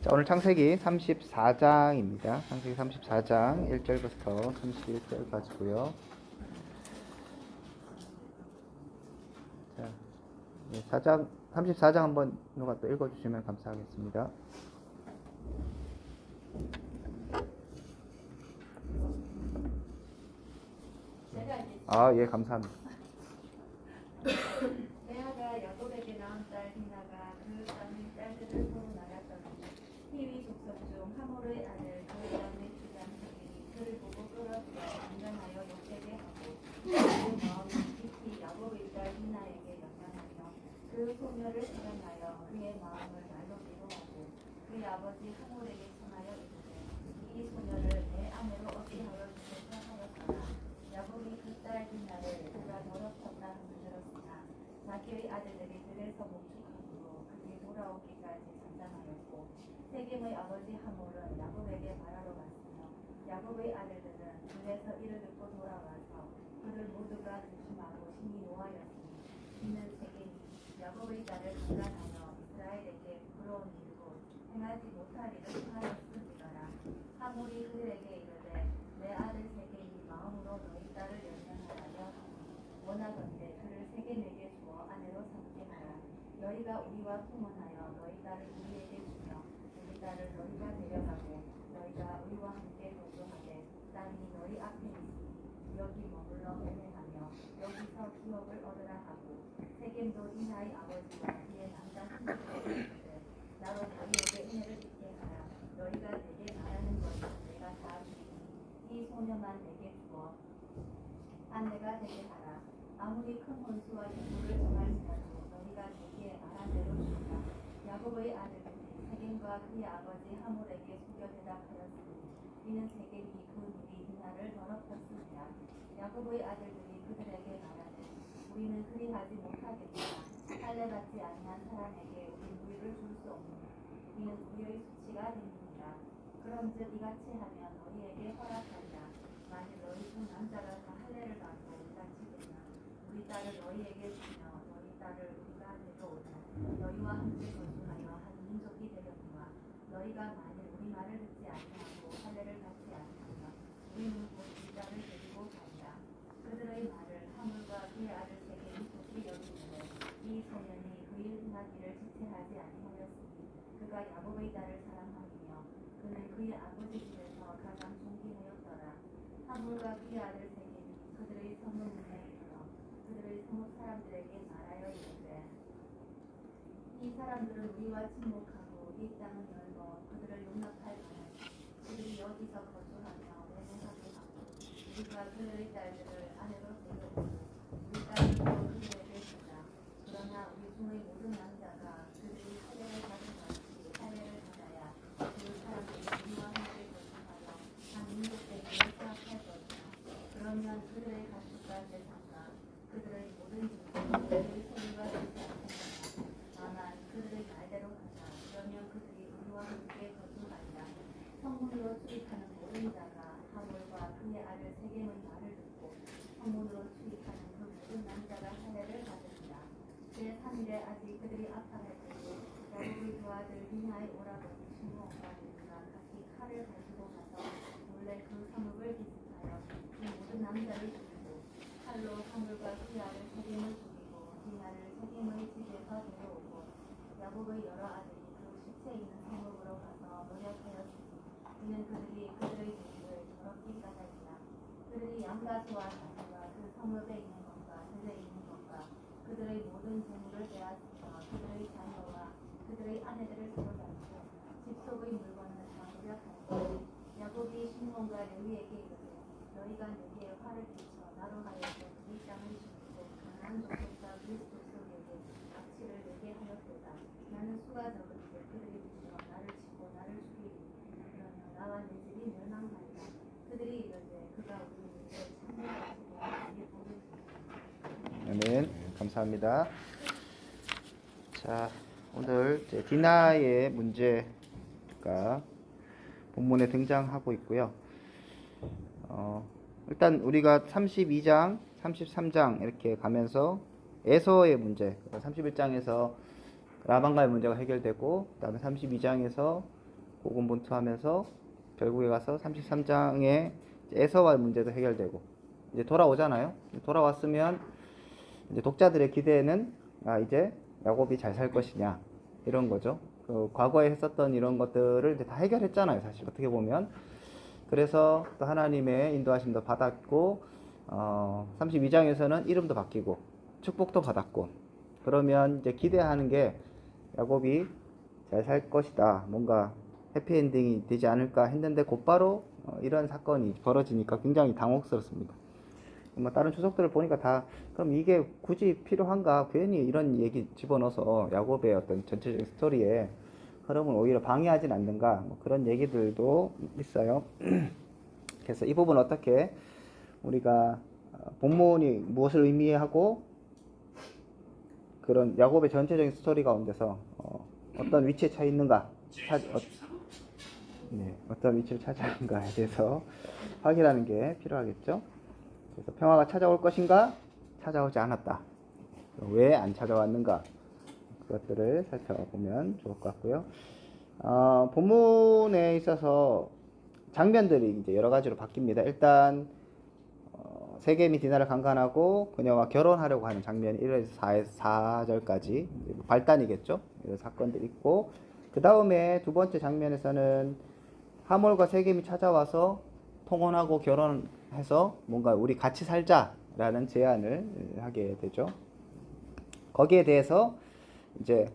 자, 오늘 창세기 34장입니다. 창세기 34장 1절부터 31절까지고요. 자, 34장 한번 누가 또 읽어주시면 감사하겠습니다. 예, 감사합니다. 레아가 야곱에게 낳은 딸 디나가 그 딸의 딸들을 서운하였더니 히위 족속 중 하몰의 아들 그 이름의 주장 세겜이 그를 보고 끌어들여 강간하여 욕되게 하고 그 마음이 깊이 야곱의 딸 디나에게 연연하며 그 소녀를 사랑하여 그의 마음을 말로 위로하고 그의 아버지 하몰에게 청하여 이르되 이 소녀를 내 아내로 어찌하여 주겠다 하였더라. 야곱이 그 딸 디나를 그가 더럽혔다 함을 들었으나 자기의 아들들이 들에서 목축함으로 그들이 돌아오기까지 잠잠하였고 세겜의 아버지 하몰은 야곱에게 말하러 갔으며 야곱의 아들들은 들에서 이를 듣고 돌아와서 그들 모두가 조심하고 심히 노하였으니 이는 세겜이 야곱의 딸을 강간하여 이스라엘에게 부끄러운 일고 행하지 못할 일을 행하였음이더라. 하몰이 그들에게 이르되 내 아들 세겜이 마음으로 너희 딸을 연연하여 원하건대 그를 세겜에게 주어 아내로 삼게 하라. 너희가 우리와 통혼하여 너희 딸을 우리에게 주며 우리 딸을 너희가 데려가고 너희가 우리와 함께 거주하되 땅이 너희 앞에 있으니 여기 머물러 매매하며 여기서 기업을 얻으라 하고 세겜도 디나의 아버지와 그의 남자 친구들에게 이르되 나로 너희에게 은혜를 있게 하라. 너희가 내게 말하는 것은 내가 다 주리니 이 소녀만 내게 주어 아내가 되게 하라. 아무리 큰 혼수와 인물을 정할지라도 너희가 내게 말한 대로 주라. 야곱의 아들들이 세겜과 그의 아버지 하몰에게 속여 대답하였으니 이는 세겜이 그 누이 디나를 더럽혔습니다. 야곱의 아들들이 그들에게 말하되 우리는 그리하지 못하겠다. 할례 받지 아니한 사람에게 우리 누이를 줄 수 없느니 이는 우리의 수치가 됩니다. 그런즉 이같이 하면 너희에게 허락하리라. 만일 너희 중 남자가 다 할례를 받고 이같이 되면 우리 딸을 너희에게 주며 너희 딸을 우리가 데려오며 너희와 함께 거주하여 한 민족이 되려니와 너희가 만일 우리 말을 듣지 아니하고 할례를 받지 아니하면 우리는 곧 우리 딸을 데리고 가리라. 그들의 말을 하물과 그의 아들 세겜이 좋게 여기는데 이 소년이 그의 행하기를 지체하지 아니하였으니 그가 야곱의 딸을 사랑하며 그는 그의 아버지 집에서 가장 존귀하였더라. 하물과 그의 아들 세겜이 그들의 성문에 이르러 그들의 성읍 사람들에게 말하여 이르되 이 사람들은 우리와 친목하고 이 땅은 넓어 그들을 용납할 만하니 그들이 여기서 거주하며 매매하게 하고 우리가 그들의 딸들을 아내로 데려오고 우리 딸들도 그들에게 주자. 그러나 우리 중의 모든 남자가 그들이 할례를 받은 같이 할례를 받아야 그 사람들이 우리와 함께 거주하여 한 민족되기를 생각할 것이다. 그러면 그들의 가축과 재산과 그들의 모든 짐승 그들의 소유가 되지 않겠느냐. 다만 그들의 말대로 하자. 그러면 그들이 우리와 함께 거주하리라. 성문으로 출입하는 모든 자가 하몰과 그의 아들 세겜의 말을 듣고 성문으로 출입하는 그 모든 남자가 할례를 받으리라. 제3일에 아직 그들이 아파할 때에 야곱의 두 아들 디나의 오라버니 시므온과 레위가 같이 칼을 가지고 가서 몰래 그 성읍을 기습하여 그 모든 남자를 죽이고 칼로 하물과 그의 아들 세겜을 죽이고 디나를 세겜의 집에서 데려오고 야곱의 여러 아들이 그 시체 있는 성읍으로 가서 노력하였으니 이는 그들이 그들의 죄를 더럽게 까닭이라. 그들이 양가수와 나귀와 그 성읍에 있는 것과 들에 있는 것과 그들의 모든 재물을 빼앗으며 그들의 자녀와 그들의 아내들을 사로잡고 집 속의 물건을 다 노력하였고 야곱이 시므온과 레위에게 이르되 너희가 내게 화를 끼쳐 나로 하여금 이 땅을 죽이고 가나안 족속과 그리스 족속에게 악취를 내게 하였도다. 나는 수가 적은데 그들이 붙여 나를 치고 나를 죽이리니 그러면 나와 내 집이 멸망하리라. 그들이 이르되 그가 우리에게 참여하시고 우리 복을 아멘. 감사합니다. 자, 오늘 이제 디나의 문제가 본문에 등장하고 있고요. 일단 우리가 32장, 33장 이렇게 가면서 에서의 문제, 31장에서 라반과의 문제가 해결되고, 그다음에 32장에서 고군분투하면서 결국에 가서 33장의 에서와 문제도 해결되고 이제 돌아오잖아요. 돌아왔으면 이제 독자들의 기대는 이제 야곱이 잘 살 것이냐 이런 거죠. 그 과거에 했었던 이런 것들을 이제 다 해결했잖아요. 사실 어떻게 보면. 그래서 또 하나님의 인도하심도 받았고 32장에서는 이름도 바뀌고 축복도 받았고 그러면 이제 기대하는 게 야곱이 잘 살 것이다. 뭔가 해피엔딩이 되지 않을까 했는데 곧바로 이런 사건이 벌어지니까 굉장히 당혹스럽습니다. 뭐 다른 추석들을 보니까 다 그럼 이게 굳이 필요한가? 괜히 이런 얘기 집어넣어서 야곱의 어떤 전체적인 스토리에 흐름을 오히려 방해하진 않는가? 뭐 그런 얘기들도 있어요. 그래서 이 부분 어떻게 우리가 본문이 무엇을 의미하고 그런 야곱의 전체적인 스토리 가운데서 어떤 위치에 차 있는가? 어떤 위치를 차지하는가에 대해서 확인하는 게 필요하겠죠. 그래서 평화가 찾아올 것인가? 찾아오지 않았다. 왜 안 찾아왔는가? 그것들을 살펴보면 좋을 것 같고요. 본문에 있어서 장면들이 이제 여러 가지로 바뀝니다. 일단 세겜이 디나를 강간하고 그녀와 결혼하려고 하는 장면이 1에서 4절까지 발단이겠죠. 이런 사건들이 있고 그 다음에 두 번째 장면에서는 하몰과 세겜이 찾아와서 통혼하고 결혼해서 뭔가 우리 같이 살자라는 제안을 하게 되죠. 거기에 대해서 이제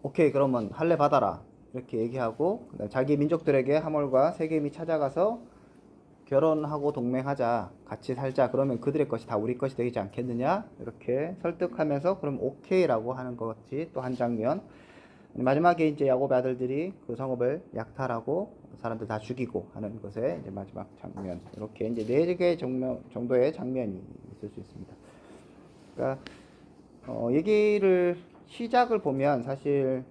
오케이 그러면 할례 받아라 이렇게 얘기하고 자기 민족들에게 하몰과 세겜이 찾아가서 결혼하고 동맹하자 같이 살자 그러면 그들의 것이 다 우리 것이 되지 않겠느냐 이렇게 설득하면서 그럼 오케이라고 하는 것이 또 한 장면. 마지막에 이제 야곱의 아들들이 그 성읍을 약탈하고 사람들 다 죽이고 하는 것에 이제 마지막 장면 이렇게 이제 4개 정도의 장면이 있을 수 있습니다. 그러니까 얘기를 시작을 보면 사실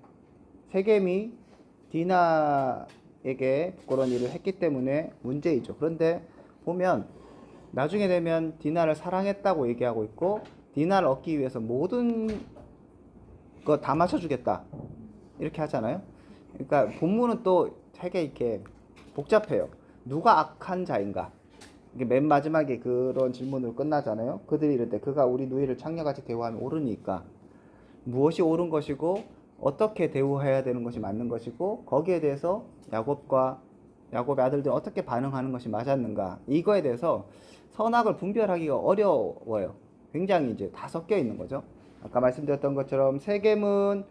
세겜이 디나에게 부끄러운 일을 했기 때문에 문제이죠. 그런데 보면 나중에 되면 디나를 사랑했다고 얘기하고 있고 디나를 얻기 위해서 모든 거 다 맞춰주겠다 이렇게 하잖아요. 그러니까 본문은 또 되게 이렇게 복잡해요. 누가 악한 자인가? 이게 맨 마지막에 그런 질문으로 끝나잖아요. 그들이 이럴 때 그가 우리 누이를 창녀같이 대우하면 옳으니까 무엇이 옳은 것이고 어떻게 대우해야 되는 것이 맞는 것이고 거기에 대해서 야곱의 아들들은 어떻게 반응하는 것이 맞았는가 이거에 대해서 선악을 분별하기가 어려워요. 굉장히 이제 다 섞여 있는 거죠. 아까 말씀드렸던 것처럼 세겜은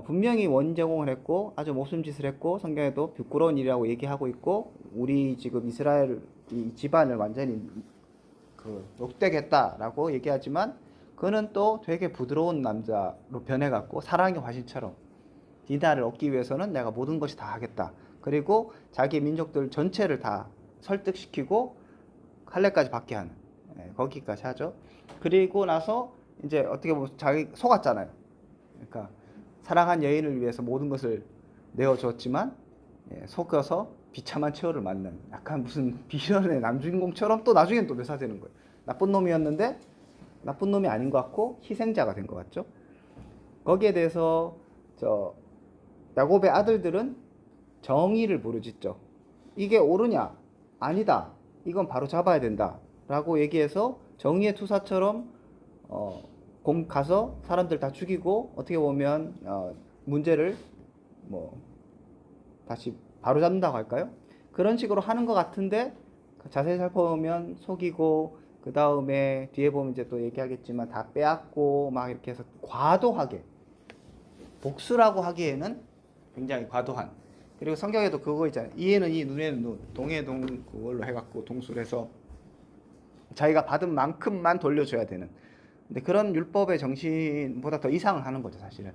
분명히 원제공을 했고 아주 모순짓을 했고 성경에도 부끄러운 일이라고 얘기하고 있고 우리 지금 이스라엘 이 집안을 완전히 욕되겠다라고 얘기하지만 그는 또 되게 부드러운 남자로 변해갖고 사랑의 화신처럼 디나를 얻기 위해서는 내가 모든 것이 다 하겠다. 그리고 자기 민족들 전체를 다 설득시키고 할례까지 받게 하는 거기까지 하죠. 그리고 나서 이제 어떻게 보면 자기 속았잖아요. 그러니까 사랑한 여인을 위해서 모든 것을 내어줬지만 속여서 비참한 최후를 맞는 약간 무슨 비련의 남주인공처럼 또 나중엔 또 묘사되는 거예요. 나쁜 놈이었는데 나쁜 놈이 아닌 것 같고 희생자가 된 것 같죠. 거기에 대해서 야곱의 아들들은 정의를 부르짖죠. 이게 옳으냐? 아니다. 이건 바로 잡아야 된다. 라고 얘기해서 정의의 투사처럼 가서 사람들 다 죽이고 어떻게 보면 문제를 다시 바로 잡는다고 할까요? 그런 식으로 하는 것 같은데 자세히 살펴보면 속이고 그 다음에 뒤에 보면 이제 또 얘기하겠지만 다 빼앗고 막 이렇게 해서 과도하게 복수라고 하기에는 굉장히 과도한. 그리고 성경에도 그거 있잖아요. 이에는 이, 눈에는 눈, 동에 동 그걸로 해갖고 동술해서 자기가 받은 만큼만 돌려줘야 되는. 근데 그런 율법의 정신보다 더 이상을 하는 거죠, 사실은.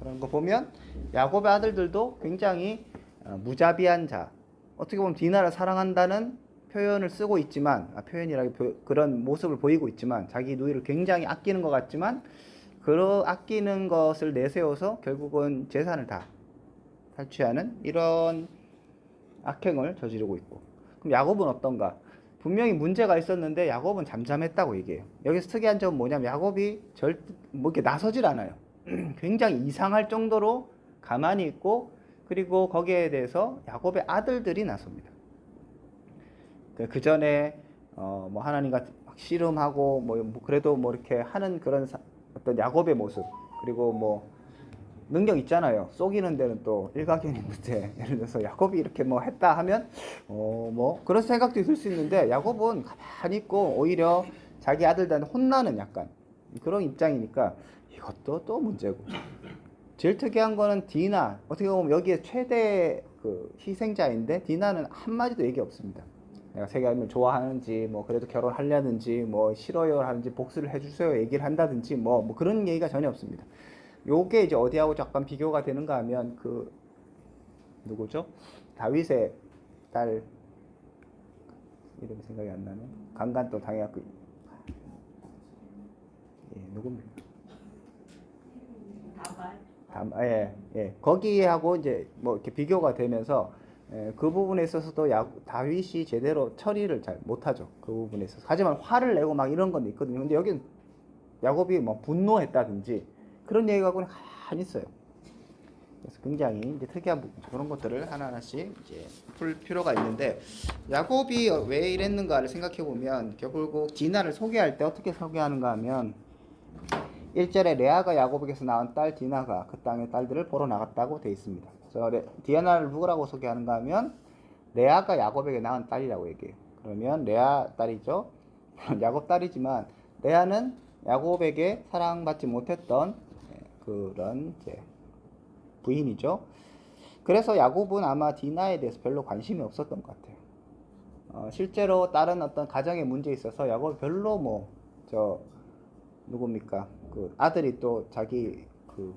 그런 거 보면 야곱의 아들들도 굉장히 무자비한 자. 어떻게 보면 디나를 사랑한다는 표현을 쓰고 있지만, 그런 모습을 보이고 있지만, 자기 누이를 굉장히 아끼는 것 같지만, 아끼는 것을 내세워서 결국은 재산을 다 탈취하는 이런 악행을 저지르고 있고. 그럼 야곱은 어떤가? 분명히 문제가 있었는데 야곱은 잠잠했다고 얘기해요. 여기서 특이한 점은 뭐냐면 야곱이 이렇게 나서질 않아요. 굉장히 이상할 정도로 가만히 있고 그리고 거기에 대해서 야곱의 아들들이 나섭니다. 그 전에 뭐 하나님과 막 씨름하고 뭐 그래도 뭐 이렇게 하는 그런 어떤 야곱의 모습, 그리고 뭐 능력 있잖아요. 속이는 데는 또 일가견이 있는데, 예를 들어서 야곱이 이렇게 뭐 했다 하면 뭐 그런 생각도 있을 수 있는데, 야곱은 가만히 있고 오히려 자기 아들들한테 혼나는 약간 그런 입장이니까 이것도 또 문제고. 제일 특이한 거는 디나, 어떻게 보면 여기에 최대 그 희생자인데 디나는 한마디도 얘기 없습니다. 내가 세계하면 좋아하는지, 뭐 그래도 결혼하려는지, 뭐 싫어요 하는지, 복수를 해주세요 얘기를 한다든지, 뭐 그런 얘기가 전혀 없습니다. 요게 이제 어디하고 잠깐 비교가 되는가 하면 그 누구죠? 다윗의 딸 이름이 생각이 안 나네. 강간도 당해갖고, 예, 누굽니까? 거기하고 이제 뭐 이렇게 비교가 되면서, 그 부분에 있어서도 다윗이 제대로 처리를 잘 못하죠. 그 부분에 있어서. 하지만 화를 내고 막 이런 건 있거든요. 근데 여기는 야곱이 뭐 분노했다든지 그런 얘기하고는 가만히 있어요. 그래서 굉장히 이제 특이한 부분, 그런 것들을 하나하나씩 이제 풀 필요가 있는데, 야곱이 왜 이랬는가를 생각해 보면 결국 디나를 소개할 때 어떻게 소개하는가 하면, 1절에 레아가 야곱에게서 낳은 딸 디나가 그 땅의 딸들을 보러 나갔다고 되어 있습니다. 그래서 디아나를 누구라고 소개하는가 하면 레아가 야곱에게 낳은 딸이라고 얘기해요. 그러면 레아 딸이죠. 야곱 딸이지만 레아는 야곱에게 사랑받지 못했던 그런 이제 부인이죠. 그래서 야곱은 아마 디나에 대해서 별로 관심이 없었던 것 같아요. 실제로 다른 어떤 가정의 문제에 있어서 야곱이 별로 누굽니까? 그 아들이 또 자기 그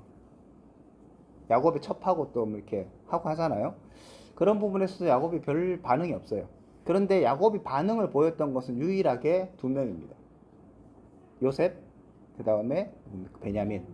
야곱이 첩하고 또 뭐 이렇게 하고 하잖아요. 그런 부분에서도 야곱이 별 반응이 없어요. 그런데 야곱이 반응을 보였던 것은 유일하게 두 명입니다. 요셉, 그 다음에 베냐민.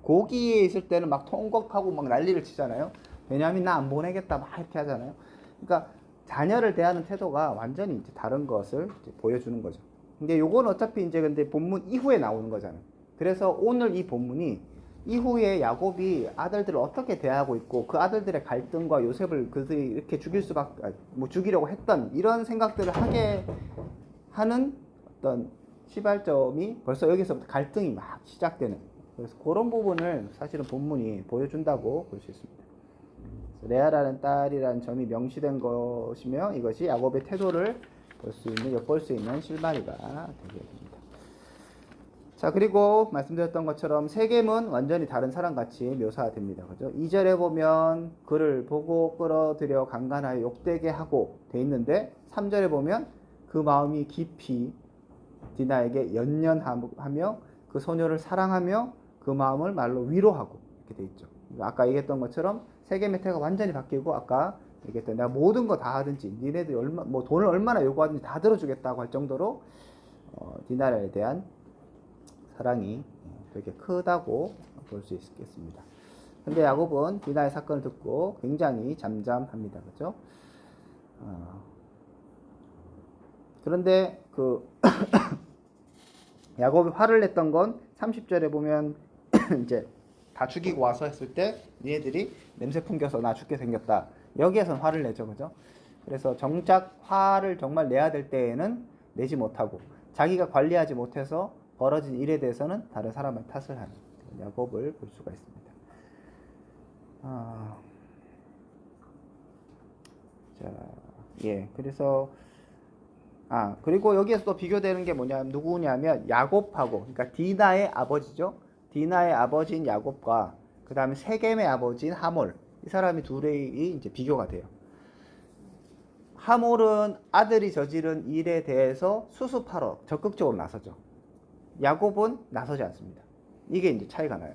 고기에 있을 때는 막 통곡하고 막 난리를 치잖아요. 베냐민 나 안 보내겠다 막 이렇게 하잖아요. 그러니까 자녀를 대하는 태도가 완전히 이제 다른 것을 이제 보여주는 거죠. 근데 요건 어차피 이제 근데 본문 이후에 나오는 거잖아요. 그래서 오늘 이 본문이 이후에 야곱이 아들들을 어떻게 대하고 있고, 그 아들들의 갈등과 요셉을 그들이 이렇게 죽이려고 했던 이런 생각들을 하게 하는 어떤 시발점이 벌써 여기서부터 갈등이 막 시작되는, 그래서 그런 부분을 사실은 본문이 보여준다고 볼 수 있습니다. 레아라는 딸이라는 점이 명시된 것이며, 이것이 야곱의 태도를 엿볼 수 있는 실마리가 되게 됩니다. 자, 그리고 말씀드렸던 것처럼 세겜은 완전히 다른 사람같이 묘사됩니다. 그죠? 2절에 보면 그를 보고 끌어들여 강간하여 욕되게 하고 돼 있는데, 3절에 보면 그 마음이 깊이 디나에게 연연하며 그 소녀를 사랑하며 그 마음을 말로 위로하고, 이렇게 돼 있죠. 아까 얘기했던 것처럼 세겜의 태가 완전히 바뀌고, 아까 얘기했던 내가 모든 거 다 하든지 니네들이 뭐 돈을 얼마나 요구하든지 다 들어주겠다고 할 정도로 디나에 대한 사랑이 되게 크다고 볼 수 있겠습니다. 근데 야곱은 디나의 사건을 듣고 굉장히 잠잠합니다. 그죠? 그런데 야곱이 화를 냈던 건 30절에 보면 이제 다 죽이고 와서 했을 때 니네들이 냄새 풍겨서 나 죽게 생겼다. 여기에선 화를 내죠. 그죠? 그래서 정작 화를 정말 내야 될 때에는 내지 못하고, 자기가 관리하지 못해서 벌어진 일에 대해서는 다른 사람을 탓을 하는 야곱을 볼 수가 있습니다. 그래서 그리고 여기에서 또 비교되는 게 누구냐면 야곱하고, 그러니까 디나의 아버지죠. 디나의 아버지인 야곱과 그 다음에 세겜의 아버지인 하몰, 이 사람이 둘이 이제 비교가 돼요. 하몰은 아들이 저지른 일에 대해서 수습하러 적극적으로 나서죠. 야곱은 나서지 않습니다. 이게 이제 차이가 나요.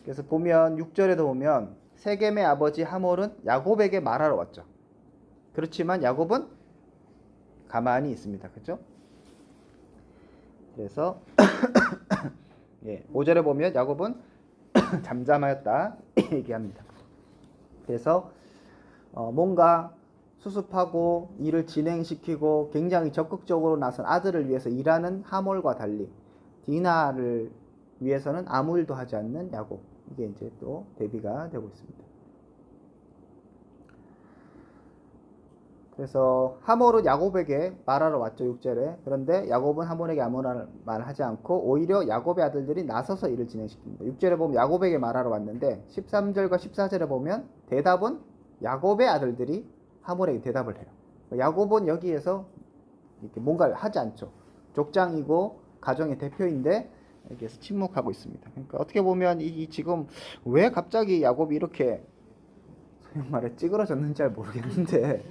그래서 보면 6절에도 보면 세겜의 아버지 하몰은 야곱에게 말하러 왔죠. 그렇지만 야곱은 가만히 있습니다. 그렇죠? 그래서 5절에 보면 야곱은 잠잠하였다 얘기합니다. 그래서 뭔가 수습하고 일을 진행시키고 굉장히 적극적으로 나선 아들을 위해서 일하는 하몰과 달리 디나를 위해서는 아무 일도 하지 않는 야곱, 이게 이제 또 대비가 되고 있습니다. 그래서 하몰은 야곱에게 말하러 왔죠, 6절에. 그런데 야곱은 하몰에게 아무런 말 하지 않고 오히려 야곱의 아들들이 나서서 일을 진행시킵니다. 6절에 보면 야곱에게 말하러 왔는데 13절과 14절에 보면 대답은 야곱의 아들들이 하몰에게 대답을 해요. 야곱은 여기에서 이렇게 뭔가를 하지 않죠. 족장이고 가정의 대표인데 여기에서 침묵하고 있습니다. 그러니까 어떻게 보면 이 지금 왜 갑자기 야곱이 이렇게 소위 말해 찌그러졌는지 잘 모르겠는데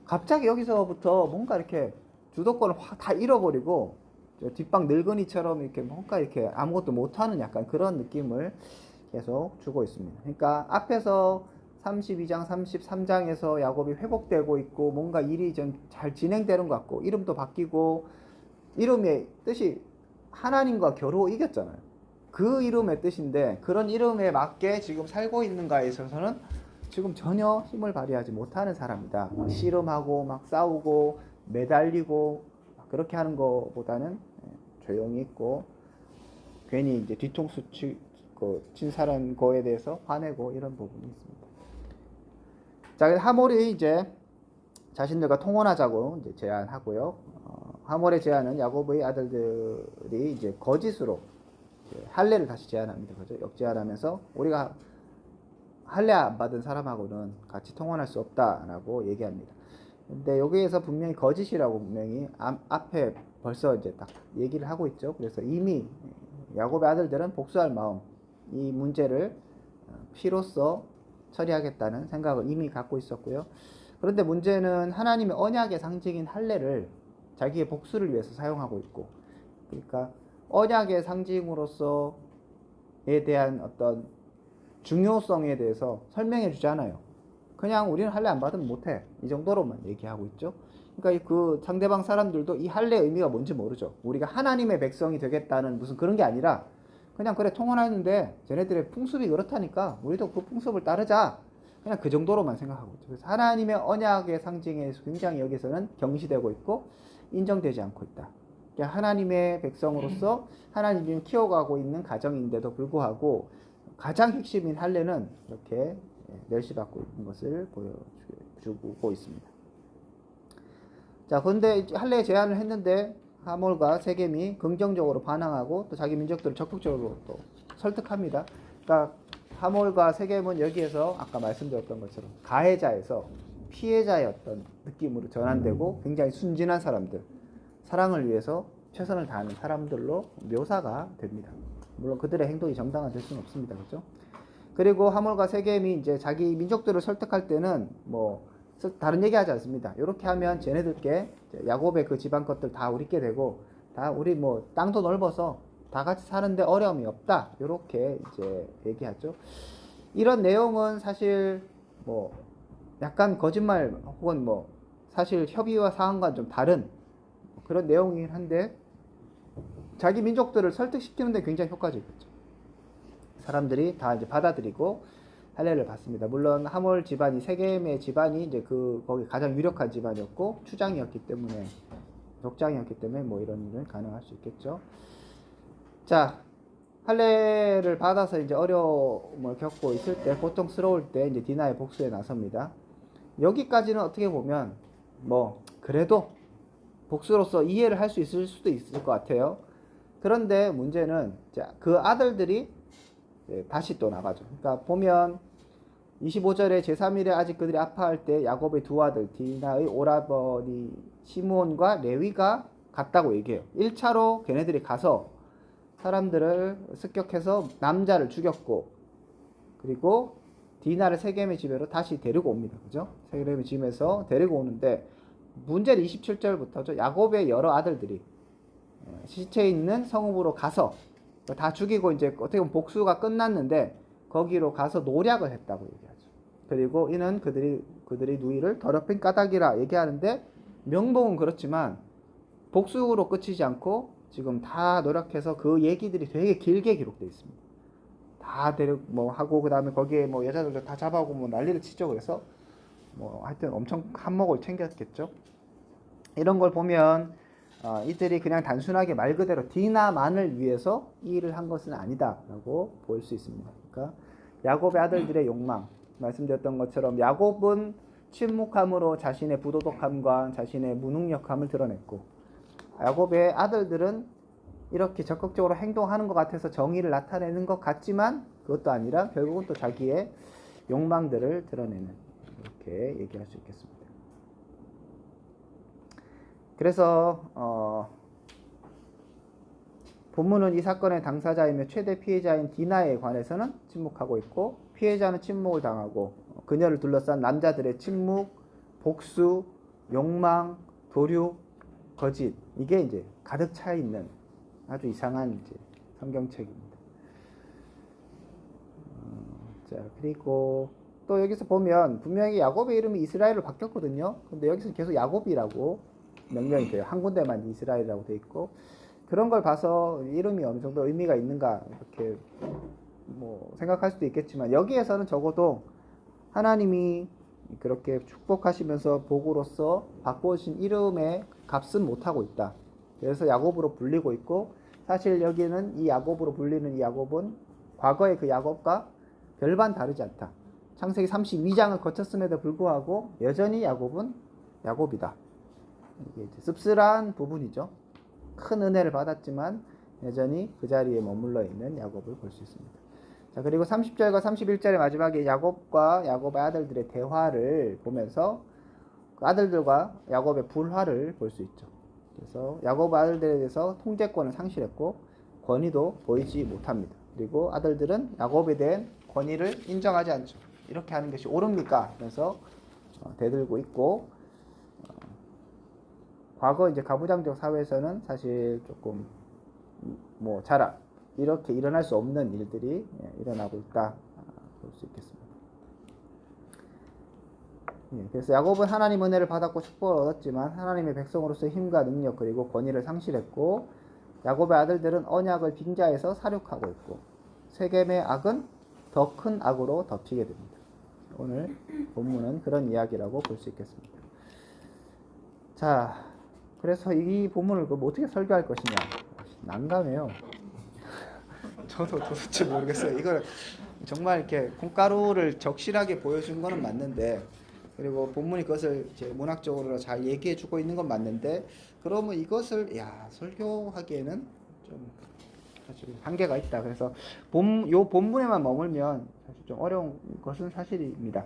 갑자기 여기서부터 뭔가 이렇게 주도권을 확 다 잃어버리고 뒷방 늙은이처럼 이렇게 뭔가 이렇게 아무것도 못하는 약간 그런 느낌을 계속 주고 있습니다. 그러니까 앞에서 32장, 33장에서 야곱이 회복되고 있고 뭔가 일이 좀 잘 진행되는 것 같고 이름도 바뀌고 이름의 뜻이 하나님과 겨루 이겼잖아요. 그 이름의 뜻인데 그런 이름에 맞게 지금 살고 있는가에 있어서는 지금 전혀 힘을 발휘하지 못하는 사람이다. 막 씨름하고 막 싸우고 매달리고 막 그렇게 하는 것보다는 조용히 있고 괜히 이제 뒤통수 친 사람 거에 대해서 화내고 이런 부분이 있습니다. 자, 하몰이 이제 자신들과 통혼하자고 이제 제안하고요. 하몰의 제안은 야곱의 아들들이 이제 거짓으로 이제 할례를 다시 제안합니다. 그죠? 역제안하면서 우리가 할례 안 받은 사람하고는 같이 통혼할 수 없다라고 얘기합니다. 근데 여기에서 분명히 거짓이라고 분명히 앞에 벌써 이제 딱 얘기를 하고 있죠. 그래서 이미 야곱의 아들들은 복수할 마음, 이 문제를 피로써 처리하겠다는 생각을 이미 갖고 있었고요. 그런데 문제는 하나님의 언약의 상징인 할례를 자기의 복수를 위해서 사용하고 있고, 그러니까 언약의 상징으로서에 대한 어떤 중요성에 대해서 설명해 주지 않아요. 그냥 우리는 할례 안 받으면 못해. 이 정도로만 얘기하고 있죠. 그러니까 그 상대방 사람들도 이 할례의 의미가 뭔지 모르죠. 우리가 하나님의 백성이 되겠다는 무슨 그런 게 아니라 그냥 그래 통혼하는데 쟤네들의 풍습이 그렇다니까 우리도 그 풍습을 따르자. 그냥 그 정도로만 생각하고 있죠. 그래서 하나님의 언약의 상징에서 굉장히 여기서는 경시되고 있고 인정되지 않고 있다. 그러니까 하나님의 백성으로서 하나님이 키워가고 있는 가정인데도 불구하고 가장 핵심인 할례는 이렇게 멸시받고 있는 것을 보여주고 있습니다. 자, 그런데 할례 제안을 했는데 하몰과 세겜이 긍정적으로 반항하고 또 자기 민족들을 적극적으로 또 설득합니다. 그러니까 하몰과 세겜은 여기에서 아까 말씀드렸던 것처럼 가해자에서 피해자의 어떤 느낌으로 전환되고 굉장히 순진한 사람들, 사랑을 위해서 최선을 다하는 사람들로 묘사가 됩니다. 물론 그들의 행동이 정당화될 수는 없습니다. 그렇죠? 그리고 하몰과 세겜이 이제 자기 민족들을 설득할 때는 뭐 다른 얘기하지 않습니다. 이렇게 하면 쟤네들께 야곱의 그 집안 것들 다 우리께 되고 다 우리 뭐 땅도 넓어서 다 같이 사는데 어려움이 없다. 이렇게 이제 얘기하죠. 이런 내용은 사실 뭐 약간 거짓말 혹은 뭐 사실 협의와 사항과는 좀 다른 그런 내용이긴 한데 자기 민족들을 설득시키는데 굉장히 효과적이었죠. 사람들이 다 이제 받아들이고 할례를 받습니다. 물론 하몰 집안이 세겜의 집안이 이제 거기 가장 유력한 집안이었고 추장이었기 때문에 족장이었기 때문에 뭐 이런 일은 가능할 수 있겠죠. 자, 할례를 받아서 이제 어려움을 겪고 있을 때 고통스러울 때 이제 디나의 복수에 나섭니다. 여기까지는 어떻게 보면 뭐 그래도 복수로서 이해를 할 수 있을 수도 있을 것 같아요. 그런데 문제는 그 아들들이 다시 또 나가죠. 그러니까 보면 25절에 제3일에 아직 그들이 아파할 때 야곱의 두 아들 디나의 오라버니 시므온과 레위가 갔다고 얘기해요. 1차로 걔네들이 가서 사람들을 습격해서 남자를 죽였고 그리고 디나를 세겜의 집으로 다시 데리고 옵니다. 그죠? 세겜의 집에서 데리고 오는데 문제는 27절부터죠. 야곱의 여러 아들들이 시체 있는 성읍으로 가서 다 죽이고 이제 어떻게 보면 복수가 끝났는데 거기로 가서 노략을 했다고 얘기하죠. 그리고 이는 그들이 누이를 더럽힌 까닭이라 얘기하는데 명목은 그렇지만 복수로 끝이지 않고 지금 다 노력해서 그 얘기들이 되게 길게 기록되어 있습니다. 다 뭐 하고 그다음에 거기에 뭐 여자들도 다 잡아오고 뭐 난리를 치죠. 그래서 뭐 하여튼 엄청 한몫을 챙겼겠죠. 이런 걸 보면 이들이 그냥 단순하게 말 그대로 디나만을 위해서 이 일을 한 것은 아니다라고 볼 수 있습니다. 그러니까 야곱의 아들들의 욕망, 말씀드렸던 것처럼 야곱은 침묵함으로 자신의 부도덕함과 자신의 무능력함을 드러냈고, 야곱의 아들들은 이렇게 적극적으로 행동하는 것 같아서 정의를 나타내는 것 같지만 그것도 아니라 결국은 또 자기의 욕망들을 드러내는, 이렇게 얘기할 수 있겠습니다. 그래서 본문은 이 사건의 당사자이며 최대 피해자인 디나에 관해서는 침묵하고 있고, 피해자는 침묵을 당하고 그녀를 둘러싼 남자들의 침묵, 복수, 욕망, 도륙, 거짓, 이게 이제 가득 차 있는 아주 이상한 이제 성경책입니다. 자, 그리고 또 여기서 보면 분명히 야곱의 이름이 이스라엘로 바뀌었거든요. 근데 여기서 계속 야곱이라고 명명이 돼요. 한 군데만 이스라엘이라고 돼 있고, 그런 걸 봐서 이름이 어느 정도 의미가 있는가 이렇게 뭐 생각할 수도 있겠지만, 여기에서는 적어도 하나님이 그렇게 축복하시면서 복으로서 바꾸신 이름의 값은 못하고 있다. 그래서 야곱으로 불리고 있고, 사실 여기는 이 야곱으로 불리는 이 야곱은 과거의 그 야곱과 별반 다르지 않다. 창세기 32장을 거쳤음에도 불구하고 여전히 야곱은 야곱이다. 이게 이제 씁쓸한 부분이죠. 큰 은혜를 받았지만 여전히 그 자리에 머물러 있는 야곱을 볼 수 있습니다. 자, 그리고 30절과 31절의 마지막에 야곱과 야곱의 아들들의 대화를 보면서 그 아들들과 야곱의 불화를 볼 수 있죠. 그래서 야곱 아들들에 대해서 통제권을 상실했고 권위도 보이지 못합니다. 그리고 아들들은 야곱에 대한 권위를 인정하지 않죠. 이렇게 하는 것이 옳습니까? 그래서 대들고 있고, 과거 이제 가부장적 사회에서는 사실 조금 뭐 잘 이렇게 일어날 수 없는 일들이 일어나고 있다 볼 수 있겠습니다. 그래서 야곱은 하나님 은혜를 받았고 축복을 얻었지만 하나님의 백성으로서의 힘과 능력 그리고 권위를 상실했고, 야곱의 아들들은 언약을 빙자해서 사륙하고 있고, 세겜의 악은 더 큰 악으로 덮이게 됩니다. 오늘 본문은 그런 이야기라고 볼 수 있겠습니다. 자, 그래서 이 본문을 어떻게 설교할 것이냐, 난감해요. 저도 도대체 모르겠어요. 이걸 정말 이렇게 콩가루를 적실하게 보여준 거는 맞는데, 그리고 본문이 그것을 이제 문학적으로 잘 얘기해주고 있는 건 맞는데, 그러면 이것을 설교하기에는 좀 사실 한계가 있다. 그래서 요 본문에만 머물면 사실 좀 어려운 것은 사실입니다.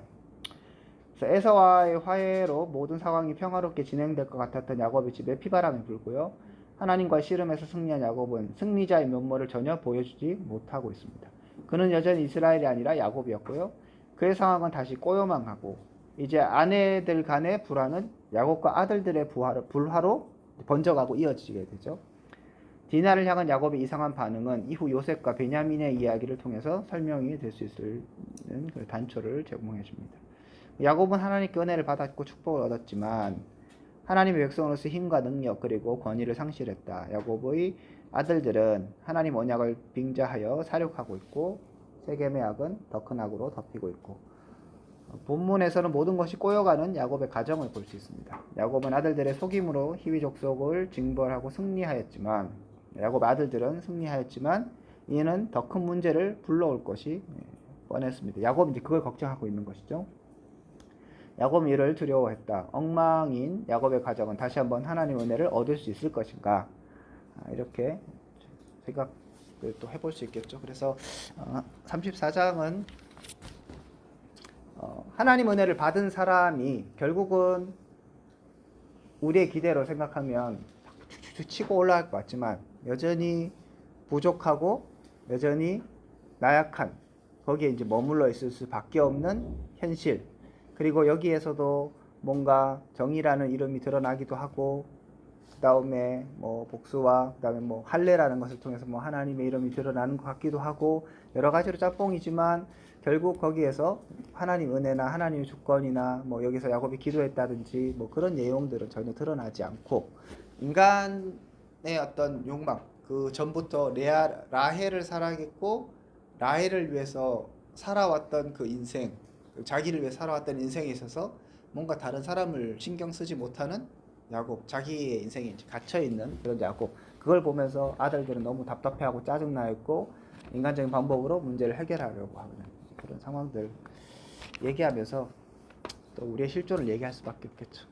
그래서 에서와의 화해로 모든 상황이 평화롭게 진행될 것 같았던 야곱의 집에 피바람이 불고요. 하나님과의 씨름에서 승리한 야곱은 승리자의 면모를 전혀 보여주지 못하고 있습니다. 그는 여전히 이스라엘이 아니라 야곱이었고요. 그의 상황은 다시 꼬요망하고, 이제 아내들 간의 불화는 야곱과 아들들의 불화로 번져가고 이어지게 되죠. 디나를 향한 야곱의 이상한 반응은 이후 요셉과 베냐민의 이야기를 통해서 설명이 될 수 있는 그 단초를 제공해 줍니다. 야곱은 하나님께 은혜를 받았고 축복을 얻었지만 하나님의 백성으로서 힘과 능력 그리고 권위를 상실했다. 야곱의 아들들은 하나님 언약을 빙자하여 사륙하고 있고, 세겜의 악은 더 큰 악으로 덮이고 있고, 본문에서는 모든 것이 꼬여가는 야곱의 가정을 볼 수 있습니다. 야곱은 아들들의 속임으로 희위 족속을 징벌하고 승리하였지만, 야곱 아들들은 승리하였지만 이는 더 큰 문제를 불러올 것이 뻔했습니다. 야곱은 이제 그걸 걱정하고 있는 것이죠. 야곱은 이를 두려워했다. 엉망인 야곱의 가정은 다시 한번 하나님 은혜를 얻을 수 있을 것인가, 이렇게 생각을 또 해볼 수 있겠죠. 그래서 34장은 하나님 은혜를 받은 사람이 결국은 우리의 기대로 생각하면 치고 올라갈 것 같지만 여전히 부족하고 여전히 나약한, 거기에 이제 머물러 있을 수밖에 없는 현실, 그리고 여기에서도 뭔가 정의라는 이름이 드러나기도 하고, 그 다음에 뭐 복수와 그 다음에 뭐 할례라는 것을 통해서 뭐 하나님의 이름이 드러나는 것 같기도 하고, 여러 가지로 짝꿍이지만 결국 거기에서 하나님 은혜나 하나님의 주권이나 뭐 여기서 야곱이 기도했다든지 뭐 그런 내용들은 전혀 드러나지 않고, 인간의 어떤 욕망, 그 전부터 라헬을 사랑했고 라헬을 위해서 살아왔던 그 인생, 자기를 위해 살아왔던 인생에 있어서 뭔가 다른 사람을 신경 쓰지 못하는 야곱, 자기의 인생에 이제 갇혀있는 그런 야곱, 그걸 보면서 아들들은 너무 답답해하고 짜증나있고 인간적인 방법으로 문제를 해결하려고 하는 그런 상황들 얘기하면서 또 우리의 실존을 얘기할 수밖에 없겠죠.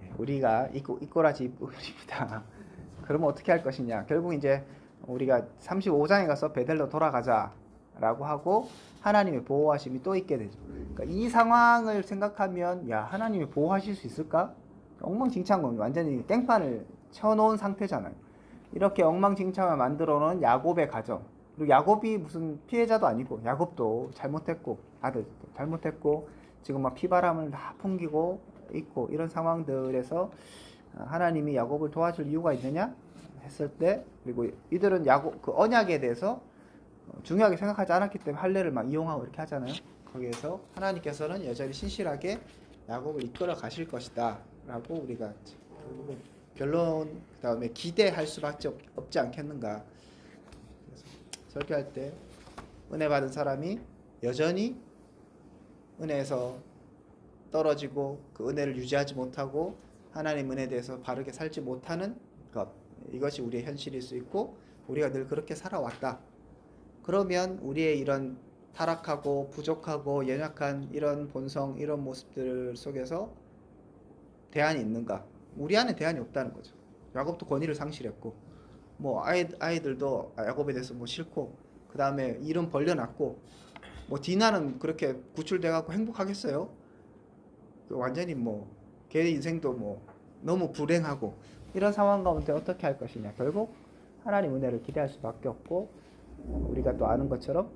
예, 우리가 이꼬라지 이뿔입니다. 그러면 어떻게 할 것이냐? 결국 이제 우리가 35장에 가서 베델로 돌아가자라고 하고 하나님의 보호하심이 또 있게 되죠. 그러니까 이 상황을 생각하면 야, 하나님이 보호하실 수 있을까? 엉망진창은 완전히 땡판을 쳐놓은 상태잖아요. 이렇게 엉망진창을 만들어 놓은 야곱의 가정. 그리고 야곱이 무슨 피해자도 아니고 야곱도 잘못했고 아들도 잘못했고 지금 막 피바람을 다 풍기고 있고 이런 상황들에서 하나님이 야곱을 도와줄 이유가 있느냐 했을 때, 그리고 이들은 야곱 그 언약에 대해서 중요하게 생각하지 않았기 때문에 할례를 막 이용하고 이렇게 하잖아요. 거기에서 하나님께서는 여전히 신실하게 야곱을 이끌어 가실 것이다 라고 우리가 결론 그 다음에 기대할 수밖에 없지 않겠는가. 그래서 설교할 때 은혜 받은 사람이 여전히 은혜에서 떨어지고 그 은혜를 유지하지 못하고 하나님 은혜에 대해서 바르게 살지 못하는 것, 이것이 우리의 현실일 수 있고 우리가 늘 그렇게 살아왔다. 그러면 우리의 이런 타락하고 부족하고 연약한 이런 본성, 이런 모습들 속에서 대안이 있는가? 우리 안에 대안이 없다는 거죠. 야곱도 권위를 상실했고 뭐 아이들도 야곱에 대해서 뭐 싫고 그 다음에 일은 벌려놨고 뭐 디나는 그렇게 구출돼 갖고 행복하겠어요? 완전히 뭐 걔 인생도 뭐 너무 불행하고 이런 상황 가운데 어떻게 할 것이냐. 결국 하나님 은혜를 기대할 수밖에 없고 우리가 또 아는 것처럼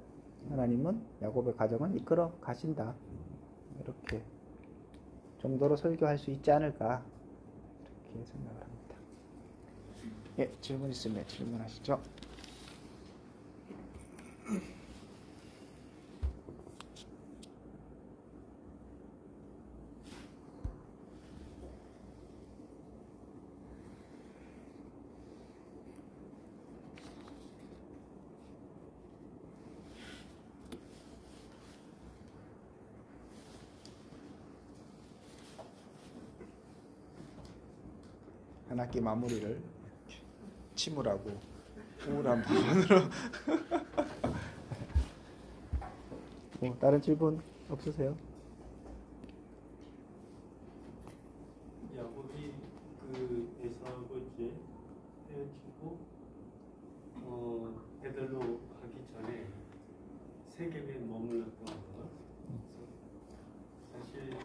하나님은 야곱의 가정은 이끌어 가신다. 이렇게 정도로 설교할 수 있지 않을까 이렇게 생각을 합니다. 예, 질문 있으면 질문하시죠. 한 학기 마무리를 침울하고 우울한 부분으로 뭐 다른 질문 없으세요? 야곱이 그 에사하고 이제 헤어지고 베들로 가기 전에 세겜에 머물렀던 거. 사실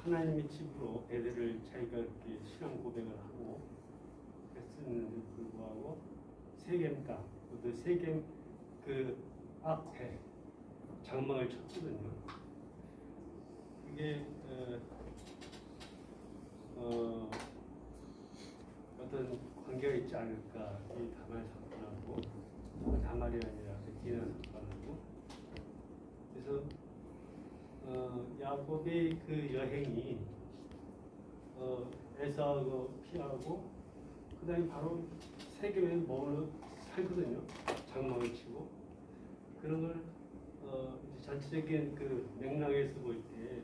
하나님의 집으로 베델을 자기가 이렇게 신앙 고백을 하고 했었는데 불구하고 세겜 땅, 또 세겜 그 앞에 장막을 쳤거든요. 그게 어떤 관계가 있지 않을까. 이 다말 사건하고 다말이 아니라 디나 사건하고. 그래서 야곱의 그 여행이 에사하고 피하고 그다음에 바로 세겜에 머물러 살거든요. 장막을 치고 그런 걸 이제 전체적인 그 맥락에서 볼 때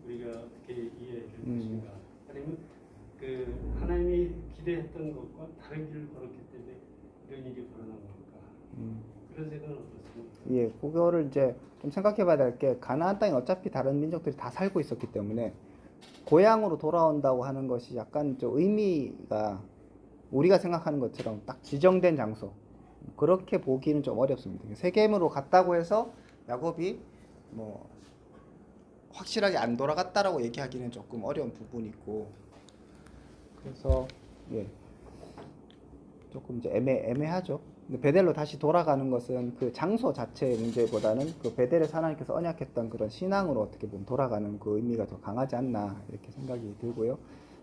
우리가 어떻게 이해할 것인가, 아니면 그 하나님이 기대했던 것과 다른 길을 걸었기 때문에 이런 일이 벌어난 걸까? 그런 생각은 어떻습니까? 예, 그거를 이제 좀 생각해봐야 될 게 가나안 땅에 어차피 다른 민족들이 다 살고 있었기 때문에 고향으로 돌아온다고 하는 것이 약간 좀 의미가 우리가 생각하는 것처럼 딱 지정된 장소 그렇게 보기는 좀 어렵습니다. 세겜으로 갔다고 해서 야곱이 뭐 확실하게 안 돌아갔다라고 얘기하기는 조금 어려운 부분이 있고, 그래서 예, 조금 이제 애매하죠. 근데 베델로 다시 돌아가는 것은 그 장소 자체의 문제보다는 그 베델에서 하나님께서 언약했던 그런 신앙으로 어떻게 보면 돌아가는 그 의미가 더 강하지 않나 이렇게 생각이 들고요.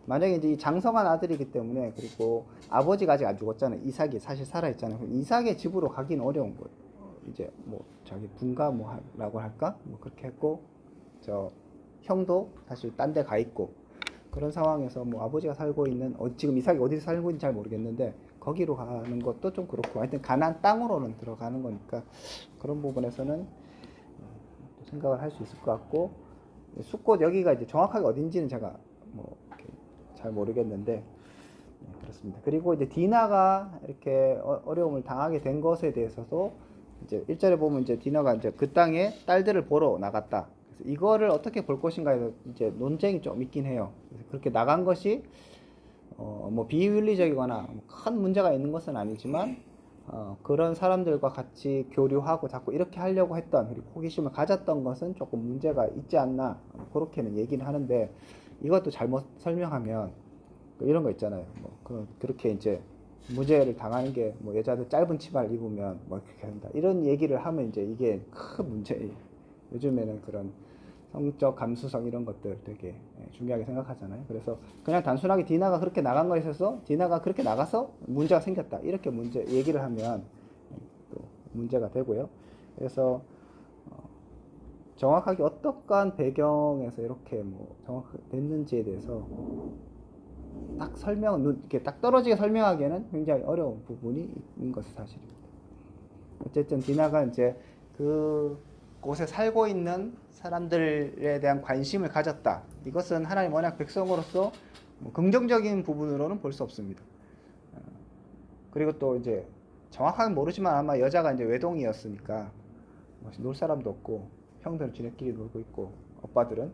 만약에 이제 이 장성한 아들이기 때문에, 그리고 아버지가 아직 안 죽었잖아요. 이삭이 사실 살아있잖아요. 그럼 이삭의 집으로 가기는 어려운 거예요. 이제 뭐 자기 분가 뭐라고 할까? 뭐 그렇게 했고, 저 형도 사실 딴 데 가 있고, 그런 상황에서 뭐 아버지가 살고 있는 지금 이삭이 어디서 살고 있는지 잘 모르겠는데 거기로 가는 것도 좀 그렇고, 하여튼 가나안 땅으로는 들어가는 거니까 그런 부분에서는 생각을 할 수 있을 것 같고, 숫곳 여기가 이제 정확하게 어딘지는 제가 뭐 잘 모르겠는데 그렇습니다. 그리고 이제 디나가 이렇게 어려움을 당하게 된 것에 대해서도 이제 1절에 보면 이제 디나가 이제 그 땅에 딸들을 보러 나갔다. 그래서 이거를 어떻게 볼 것인가에 이제 논쟁이 좀 있긴 해요. 그래서 그렇게 나간 것이 뭐 비윤리적이거나 큰 문제가 있는 것은 아니지만 그런 사람들과 같이 교류하고 자꾸 이렇게 하려고 했던 그리고 호기심을 가졌던 것은 조금 문제가 있지 않나 그렇게는 얘기는 하는데 이것도 잘못 설명하면 이런 거 있잖아요. 뭐 그렇게 이제 무죄를 당하는 게 뭐 여자들 짧은 치마를 입으면 뭐 그렇게 한다 이런 얘기를 하면 이제 이게 큰 문제예요. 요즘에는 그런 성적 감수성 이런 것들 되게 중요하게 생각하잖아요. 그래서 그냥 단순하게 디나가 그렇게 나간 거에 있어서 디나가 그렇게 나가서 문제가 생겼다 이렇게 문제 얘기를 하면 또 문제가 되고요. 그래서 정확하게 어떠한 배경에서 이렇게 뭐 정확하게 됐는지에 대해서 딱 이렇게 딱 떨어지게 설명하기에는 굉장히 어려운 부분이 있는 것이 사실입니다. 어쨌든 디나가 이제 그 곳에 살고 있는 사람들에 대한 관심을 가졌다. 이것은 하나님 언약 백성으로서 뭐 긍정적인 부분으로는 볼 수 없습니다. 그리고 또 이제 정확하게 모르지만 아마 여자가 이제 외동이었으니까 뭐 놀 사람도 없고 형들은 지네끼리 놀고 있고 오빠들은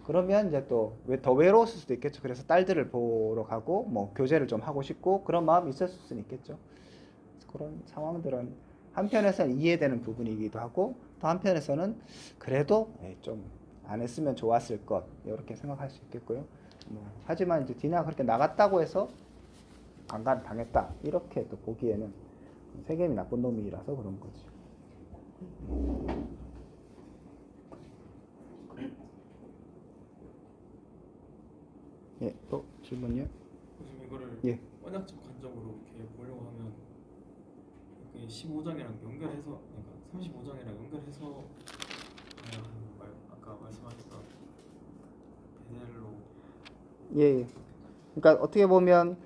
그러면 이제 또 더 외로웠을 수도 있겠죠. 그래서 딸들을 보러 가고 뭐 교제를 좀 하고 싶고 그런 마음이 있었을 수는 있겠죠. 그런 상황들은 한편에서는 이해되는 부분이기도 하고 또 한편에서는 그래도 좀 안 했으면 좋았을 것 이렇게 생각할 수 있겠고요. 하지만 이제 디나가 그렇게 나갔다고 해서 강간 당했다 이렇게 또 보기에는 세겜이 나쁜 놈이라서 그런 거지. 예, 또 질문이요? 요즘 이거를 예. 언약적 관점으로 이렇게 보려고 하면 15장이랑 연결해서 그러니까 35장이랑 연결해서 아까 말씀하셨던 베델로 예. 그러니까 어떻게 보면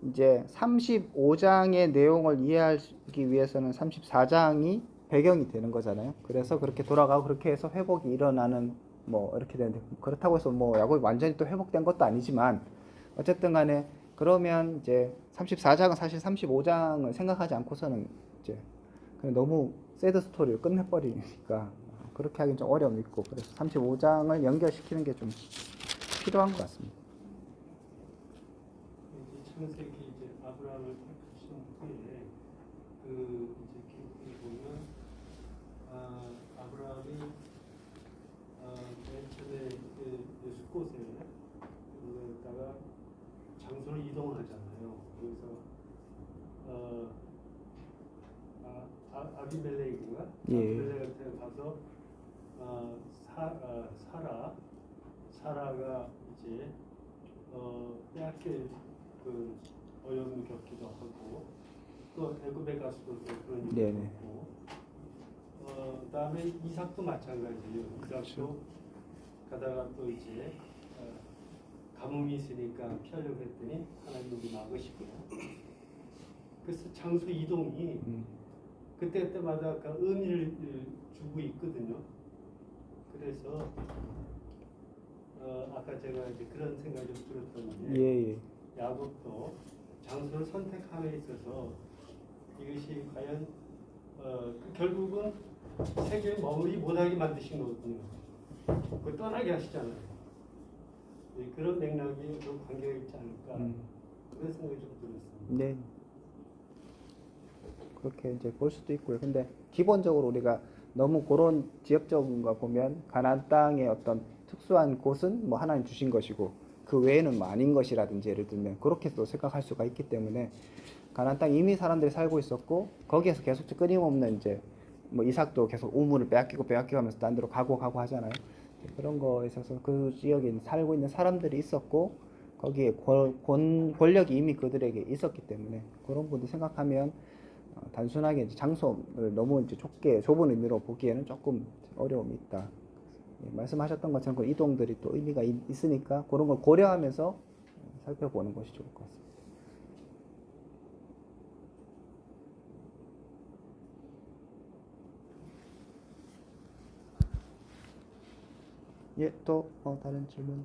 이제 35장의 내용을 이해하기 위해서는 34장이 배경이 되는 거잖아요. 그래서 그렇게 돌아가고 그렇게 해서 회복이 일어나는 뭐 이렇게 되는데 그렇다고 해서 뭐 야곱이 완전히 또 회복된 것도 아니지만 어쨌든 간에 그러면 이제 34장은 사실 35장을 생각하지 않고서는 이제 그냥 너무 새드 스토리를 끝내버리니까 그렇게 하긴 좀 어려움이 있고 그래서 35장을 연결시키는 게 좀 필요한 것 같습니다. 창세기 이제 아브라함을 택하신 후에 그 이제 기록을 보면 아브라함이 맨 처음에 숫곳에 그러다가 장소를 이동을 하잖아요. 그래서 아비멜렉인가? 예. 아비멜렉한테 가서 사라가 이제 빼앗길 그 어려움을 겪기도 하고 또 애굽에 가서도 또 그런 일이 네네. 있고 그다음에 이삭도 마찬가지예요. 이삭도 가다가 또 이제 가뭄이 있으니까 피하려고 했더니 하나님이 막으시고요. 그래서 장소 이동이 그때마다 그 의미를 주고 있거든요. 그래서 아까 제가 이제 그런 생각이 좀 들었던 게 예. 야곱도 장소를 선택함에 있어서 이것이 과연 결국은 세계에 머무르지 못하게 만드신 거거든요. 그 떠나게 하시잖아요. 그런 맥락이 좀 관계가 있지 않을까 그런 생각이 좀 들었습니다. 네. 그렇게 이제 볼 수도 있고요. 근데 기본적으로 우리가 너무 그런 지역적인 거 보면 가나안 땅의 어떤 특수한 곳은 뭐 하나님 주신 것이고 그 외에는 뭐 아닌 것이라든지 예를 들면 그렇게 또 생각할 수가 있기 때문에 가나안 땅 이미 사람들이 살고 있었고 거기에서 계속 끊임없는 이제 뭐 이삭도 계속 우물을 빼앗기고 하면서 딴 데로 가고 하잖아요. 그런 거에 있어서 그 지역에 살고 있는 사람들이 있었고 거기에 권력이 이미 그들에게 있었기 때문에 그런 부분 생각하면 단순하게 이제 장소를 너무 이제 좁은 의미로 보기에는 조금 어려움이 있다. 말씀하셨던 것처럼 그 이동들이 또 의미가 있으니까 그런 걸 고려하면서 살펴보는 것이 좋을 것 같습니다. 예, 또 다른 질문.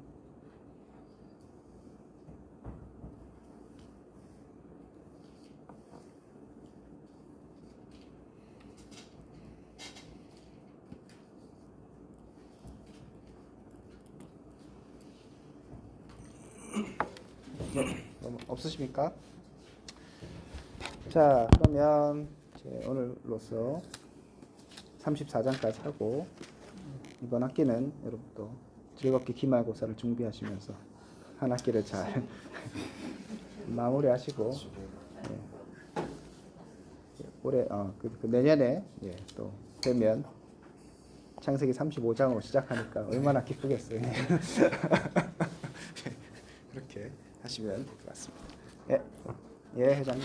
없으십니까? 자, 그러면 이제 오늘로써 34장까지 하고 이번 학기는 여러분도 즐겁게 기말고사를 준비하시면서 한 학기를 잘 마무리하시고 올해 내년에 또 되면 창세기 35장으로 시작하니까 얼마나 기쁘겠어요. 그렇게 하시면 될 것 같습니다. 예, 회장님.